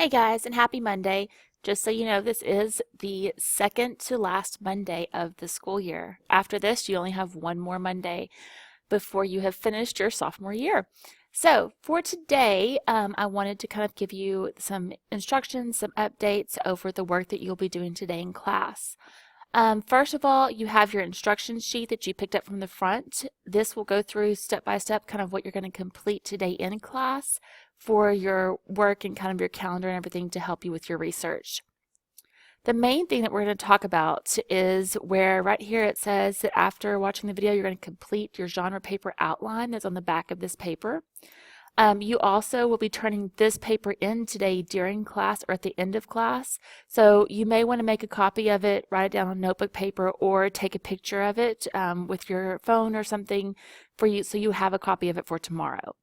Hey guys, and happy Monday. Just so you know, this is the second to last Monday of the school year. After this, you only have one more Monday before you have finished your sophomore year. So for today, I wanted to kind of give you some instructions, some updates over the work that you'll be doing today in class. First of all, you have your instruction sheet that you picked up from the front. This will go through step by step kind of what you're going to complete today in class for your work and kind of your calendar and everything to help you with your research. The main thing that we're going to talk about is where right here it says that after watching the video, you're going to complete your genre paper outline that's on the back of this paper. You also will be turning this paper in today during class or at the end of class. So you may want to make a copy of it, write it down on notebook paper, or take a picture of it with your phone or something for you so you have a copy of it for tomorrow.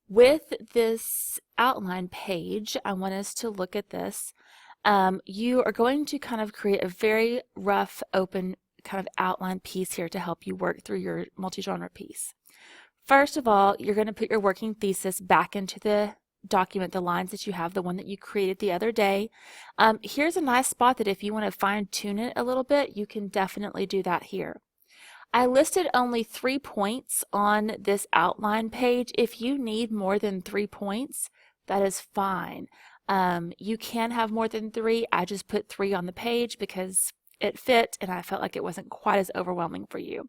With this outline page, I want us to look at this. You are going to kind of create a very rough, open kind of outline piece here to help you work through your multi-genre piece. First of all, you're going to put your working thesis back into the document, the lines that you have, the one that you created the other day. Here's a nice spot that if you want to fine tune it a little bit, you can definitely do that here. I listed only 3 points on this outline page. If you need more than 3 points, that is fine. You can have more than 3. I just put 3 on the page because it fit and I felt like it wasn't quite as overwhelming for you.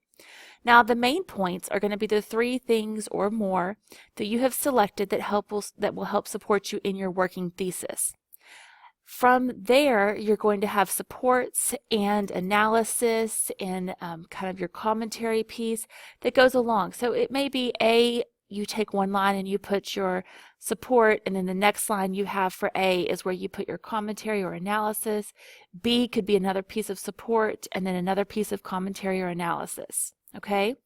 Now the main points are going to be the 3 things or more that you have selected that will help support you in your working thesis. From there, you're going to have supports and analysis and kind of your commentary piece that goes along. So it may be you take one line and you put your support, and then the next line you have for A is where you put your commentary or analysis. B could be another piece of support and then another piece of commentary or analysis. Okay?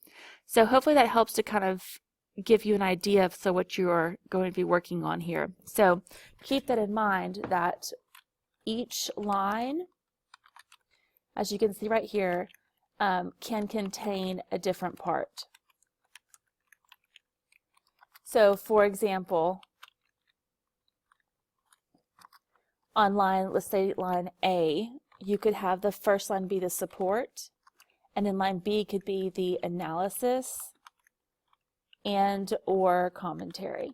So hopefully that helps to kind of give you an idea of what you're going to be working on here. So keep that in mind that each line, as you can see right here, can contain a different part. So for example, on let's say line A, you could have the first line be the support, and then line B could be the analysis and or commentary.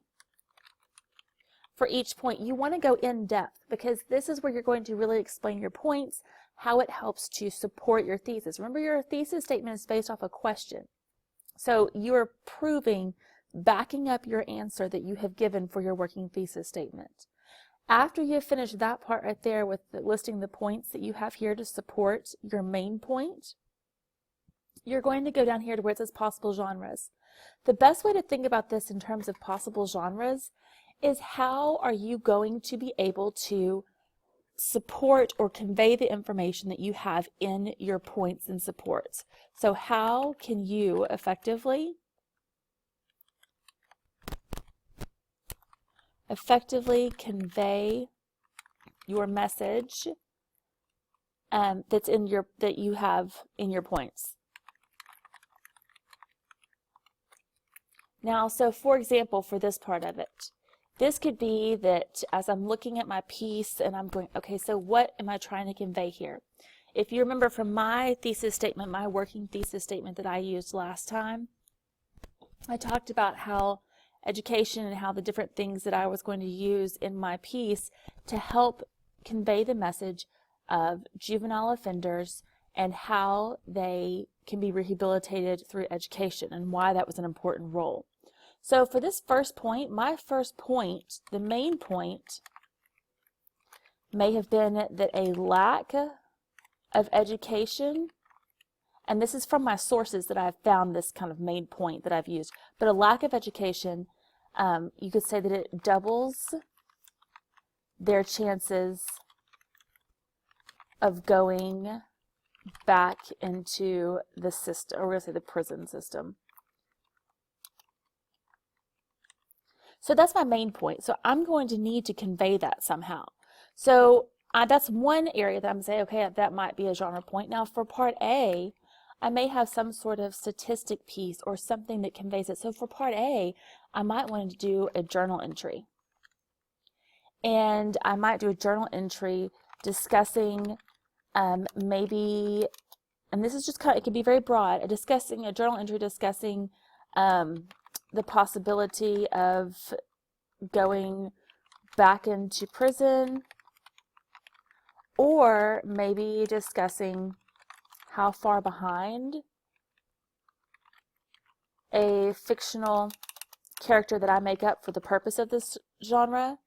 For each point, you want to go in depth because this is where you're going to really explain your points, how it helps to support your thesis. Remember, your thesis statement is based off a question. So you're proving, backing up your answer that you have given for your working thesis statement. After you have finished that part right there with listing the points that you have here to support your main point, you're going to go down here to where it says possible genres. The best way to think about this in terms of possible genres is how are you going to be able to support or convey the information that you have in your points and supports. So how can you effectively convey your message that you have in your points. Now, so for example, for this part of it, this could be that as I'm looking at my piece and I'm going, okay, so what am I trying to convey here? If you remember from my thesis statement, my working thesis statement that I used last time, I talked about how education and how the different things that I was going to use in my piece to help convey the message of juvenile offenders and how they can be rehabilitated through education and why that was an important role. So for this first point, my first point, the main point, may have been that a lack of education, and this is from my sources that I've found this kind of main point that I've used, but a lack of education, you could say that it doubles their chances of going back into the system, or we're going to say the prison system. So that's my main point. So I'm going to need to convey that somehow. So that's one area that I'm saying, okay, that might be a genre point. Now for part A, I may have some sort of statistic piece or something that conveys it. So for part A, I might want to do a journal entry. and I might do a journal entry discussing maybe, and this is just kind of, it can be very broad, a journal entry discussing the possibility of going back into prison, or maybe discussing how far behind a fictional character that I make up for the purpose of this genre,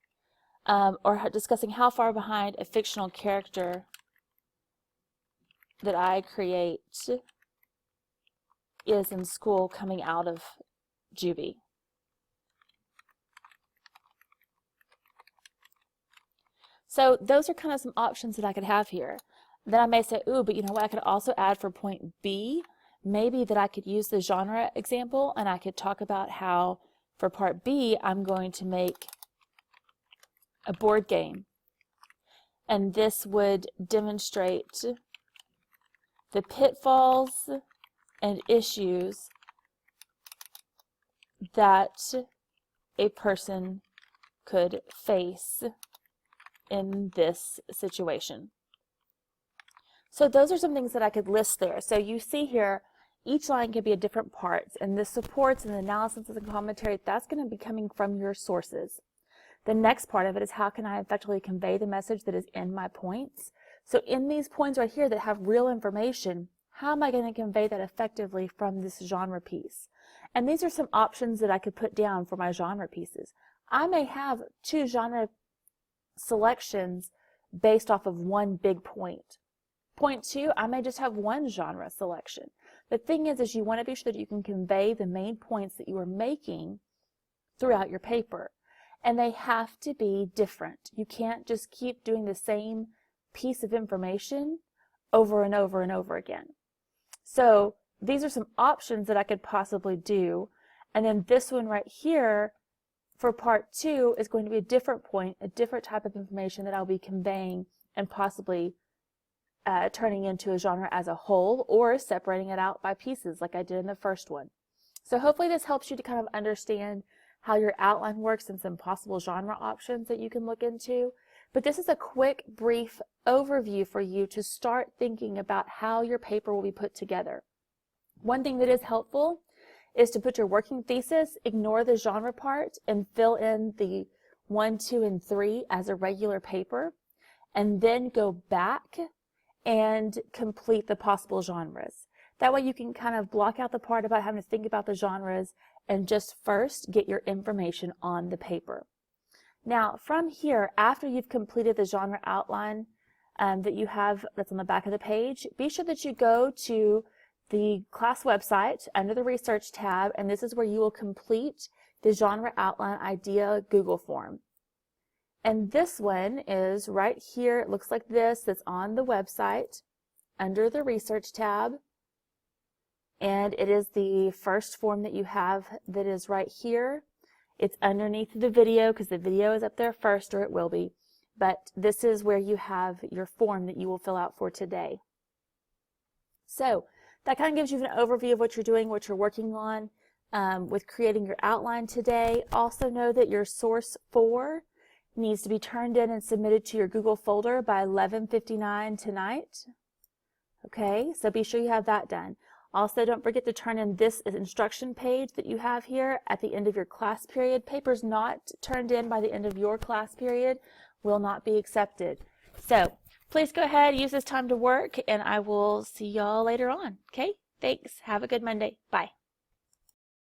or discussing how far behind a fictional character that I create is in school coming out of juvie. So those are kind of some options that I could have here. Then I may say, ooh, but you know what, I could also add for point B, maybe that I could use the genre example, and I could talk about how for part B, I'm going to make a board game. And this would demonstrate the pitfalls and issues that a person could face in this situation. So those are some things that I could list there. So you see here, each line can be a different parts, and the supports and the analysis and commentary, that's going to be coming from your sources. The next part of it is how can I effectively convey the message that is in my points. So in these points right here that have real information, how am I going to convey that effectively from this genre piece? And these are some options that I could put down for my genre pieces. I may have 2 genre selections based off of one big point. Point 2, I may just have 1 genre selection. The thing is you want to be sure that you can convey the main points that you are making throughout your paper. And they have to be different. You can't just keep doing the same piece of information over and over and over again. So these are some options that I could possibly do. And then this one right here for part 2 is going to be a different point, a different type of information that I'll be conveying and possibly turning into a genre as a whole, or separating it out by pieces like I did in the first one. So hopefully this helps you to kind of understand how your outline works and some possible genre options that you can look into. But this is a quick, brief overview for you to start thinking about how your paper will be put together. One thing that is helpful is to put your working thesis, ignore the genre part, and fill in the 1, 2, and 3 as a regular paper, and then go back and complete the possible genres. That way you can kind of block out the part about having to think about the genres and just first get your information on the paper. Now from here, after you've completed the genre outline that you have that's on the back of the page, be sure that you go to the class website under the research tab, and this is where you will complete the genre outline idea Google form. And this one is right here. It looks like this. That's on the website under the research tab. And it is the first form that you have that is right here. It's underneath the video because the video is up there first, or it will be. But this is where you have your form that you will fill out for today. So that kind of gives you an overview of what you're doing, what you're working on with creating your outline today. Also know that your source 4 needs to be turned in and submitted to your Google folder by 11:59 tonight. Okay, so be sure you have that done. Also, don't forget to turn in this instruction page that you have here at the end of your class period. Papers not turned in by the end of your class period will not be accepted. So please go ahead, use this time to work, and I will see y'all later on. Okay, thanks. Have a good Monday. Bye.